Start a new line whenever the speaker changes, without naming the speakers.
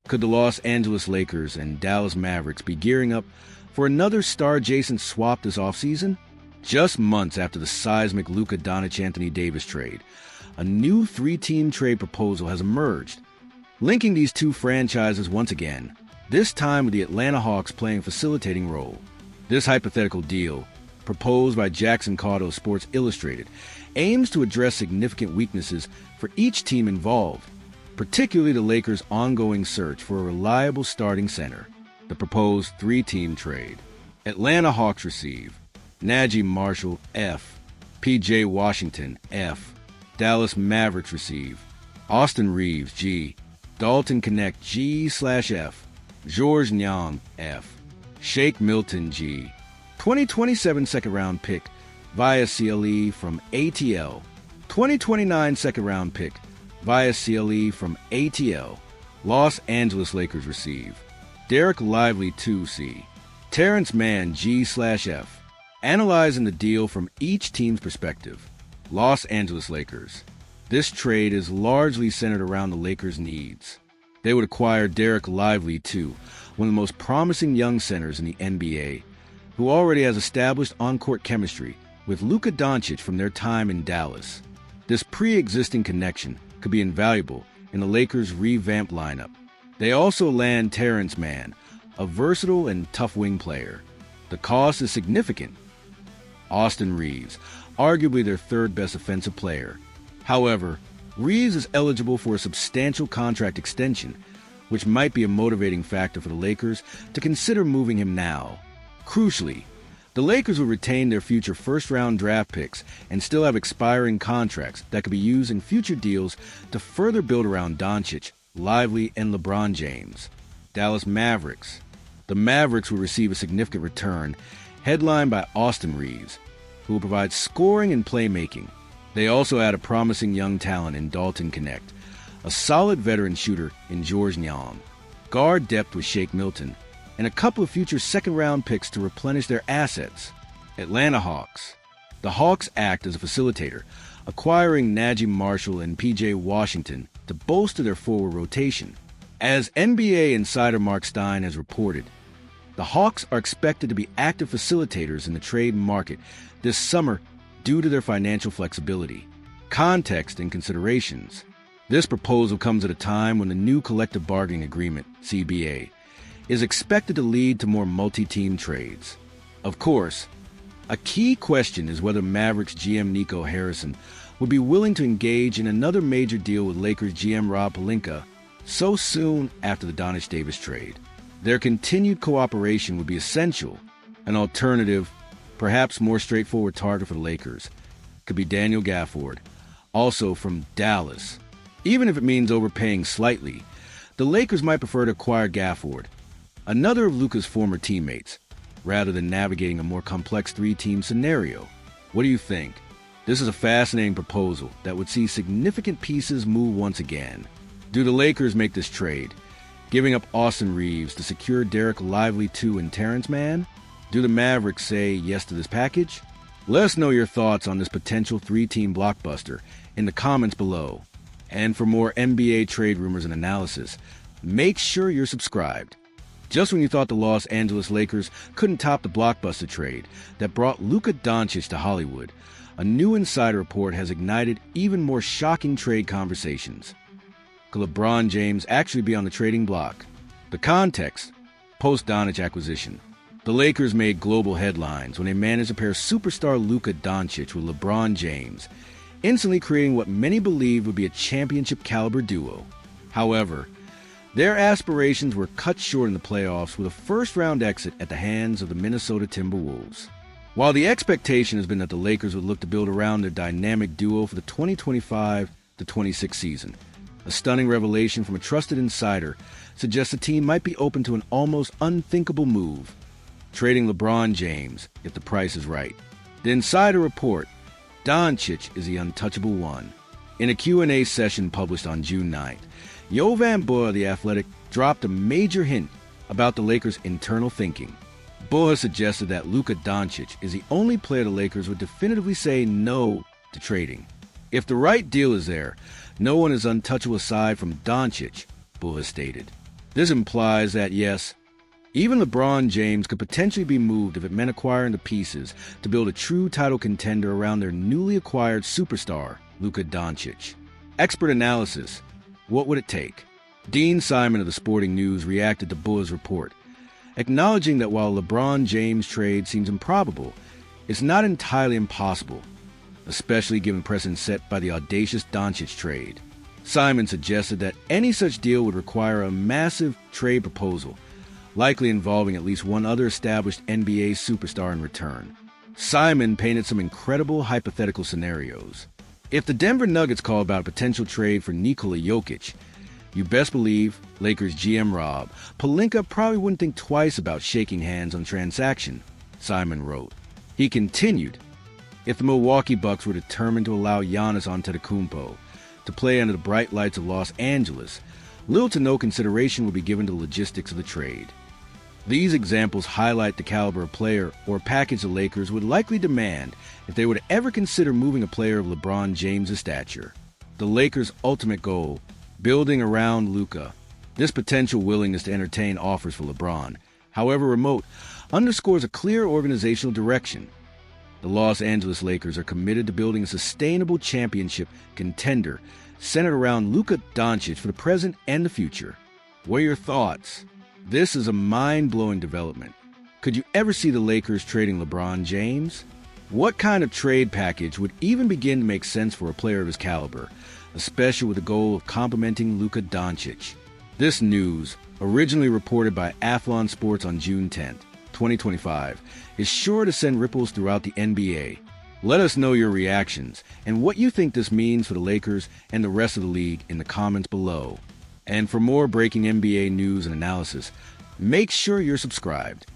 Could the Los Angeles Lakers and Dallas Mavericks be gearing up for another star-adjacent swap this offseason? Just months after the seismic Luka Doncic-Anthony Davis trade, a new three-team trade proposal has emerged, linking these two franchises once again, this time with the Atlanta Hawks playing a facilitating role. This hypothetical deal, proposed by Jackson Caudill Sports Illustrated, aims to address significant weaknesses for each team involved, particularly the Lakers' ongoing search for a reliable starting center. The proposed three-team trade. Atlanta Hawks receive Naji Marshall, F. P.J. Washington, F. Dallas Mavericks receive Austin Reaves, G. Dalton Connect, G/F. Georges Niang, F. Shake Milton, G. 2027 second-round pick via CLE from ATL. 2029 second-round pick via CLE from ATL. Los Angeles Lakers receive Dereck Lively II, C. Terrence Mann, G/F. Analyzing the deal from each team's perspective. Los Angeles Lakers. This trade is largely centered around the Lakers' needs. They would acquire Dereck Lively II, one of the most promising young centers in the NBA, who already has established on-court chemistry with Luka Doncic from their time in Dallas. This pre-existing connection could be invaluable in the Lakers' revamped lineup. They also land Terrence Mann, a versatile and tough wing player. The cost is significant. Austin Reaves, arguably their third-best offensive player. However, Reaves is eligible for a substantial contract extension, which might be a motivating factor for the Lakers to consider moving him now. Crucially, the Lakers will retain their future first-round draft picks and still have expiring contracts that could be used in future deals to further build around Doncic, Lively, and LeBron James. Dallas Mavericks. The Mavericks will receive a significant return, headlined by Austin Reaves, who will provide scoring and playmaking. They also add a promising young talent in Dalton Connect, a solid veteran shooter in Georges Niang, guard depth with Shake Milton, and a couple of future second-round picks to replenish their assets. Atlanta Hawks. The Hawks act as a facilitator, acquiring Naji Marshall and P.J. Washington to bolster their forward rotation. As NBA insider Mark Stein has reported, the Hawks are expected to be active facilitators in the trade market this summer due to their financial flexibility. Context and considerations. This proposal comes at a time when the new collective bargaining agreement, CBA, is expected to lead to more multi-team trades. Of course, a key question is whether Mavericks GM Nico Harrison would be willing to engage in another major deal with Lakers GM Rob Pelinka so soon after the Doncic-Davis trade. Their continued cooperation would be essential. An alternative, perhaps more straightforward target for the Lakers could be Daniel Gafford, also from Dallas. Even if it means overpaying slightly, the Lakers might prefer to acquire Gafford, another of Luka's former teammates, rather than navigating a more complex three-team scenario. What do you think? This is a fascinating proposal that would see significant pieces move once again. Do the Lakers make this trade, giving up Austin Reaves to secure Dereck Lively II and Terrence Mann? Do the Mavericks say yes to this package? Let us know your thoughts on this potential three-team blockbuster in the comments below. And for more NBA trade rumors and analysis, make sure you're subscribed. Just when you thought the Los Angeles Lakers couldn't top the blockbuster trade that brought Luka Doncic to Hollywood, a new insider report has ignited even more shocking trade conversations. Could LeBron James actually be on the trading block? The context: post-Doncic acquisition. The Lakers made global headlines when they managed to pair superstar Luka Doncic with LeBron James, instantly creating what many believed would be a championship-caliber duo. However, their aspirations were cut short in the playoffs with a first-round exit at the hands of the Minnesota Timberwolves. While the expectation has been that the Lakers would look to build around their dynamic duo for the 2025-26 season, a stunning revelation from a trusted insider suggests the team might be open to an almost unthinkable move: trading LeBron James if the price is right. The insider report: Doncic is the untouchable one. In a Q&A session published on June 9th, Jovan Buha of The Athletic dropped a major hint about the Lakers' internal thinking. Buha suggested that Luka Doncic is the only player the Lakers would definitively say no to trading. If the right deal is there, no one is untouchable aside from Doncic, Buha stated. This implies that, yes, even LeBron James could potentially be moved if it meant acquiring the pieces to build a true title contender around their newly acquired superstar, Luka Doncic. Expert analysis. What would it take? Dean Simon of the Sporting News reacted to Bulla's report, acknowledging that while LeBron James' trade seems improbable, it's not entirely impossible, especially given precedent set by the audacious Doncic trade. Simon suggested that any such deal would require a massive trade proposal, likely involving at least one other established NBA superstar in return. Simon painted some incredible hypothetical scenarios. If the Denver Nuggets call about a potential trade for Nikola Jokic, you best believe Lakers GM Rob Pelinka probably wouldn't think twice about shaking hands on the transaction, Simon wrote. He continued, if the Milwaukee Bucks were determined to allow Giannis Antetokounmpo to play under the bright lights of Los Angeles, little to no consideration would be given to the logistics of the trade. These examples highlight the caliber of player or package the Lakers would likely demand if they were to ever consider moving a player of LeBron James' stature. The Lakers' ultimate goal, building around Luka. This potential willingness to entertain offers for LeBron, however remote, underscores a clear organizational direction. The Los Angeles Lakers are committed to building a sustainable championship contender centered around Luka Doncic for the present and the future. What are your thoughts? This is a mind-blowing development. Could you ever see the Lakers trading LeBron James? What kind of trade package would even begin to make sense for a player of his caliber, especially with the goal of complementing Luka Doncic? This news, originally reported by Athlon Sports on June 10, 2025, is sure to send ripples throughout the NBA. Let us know your reactions and what you think this means for the Lakers and the rest of the league in the comments below. And for more breaking NBA news and analysis, make sure you're subscribed.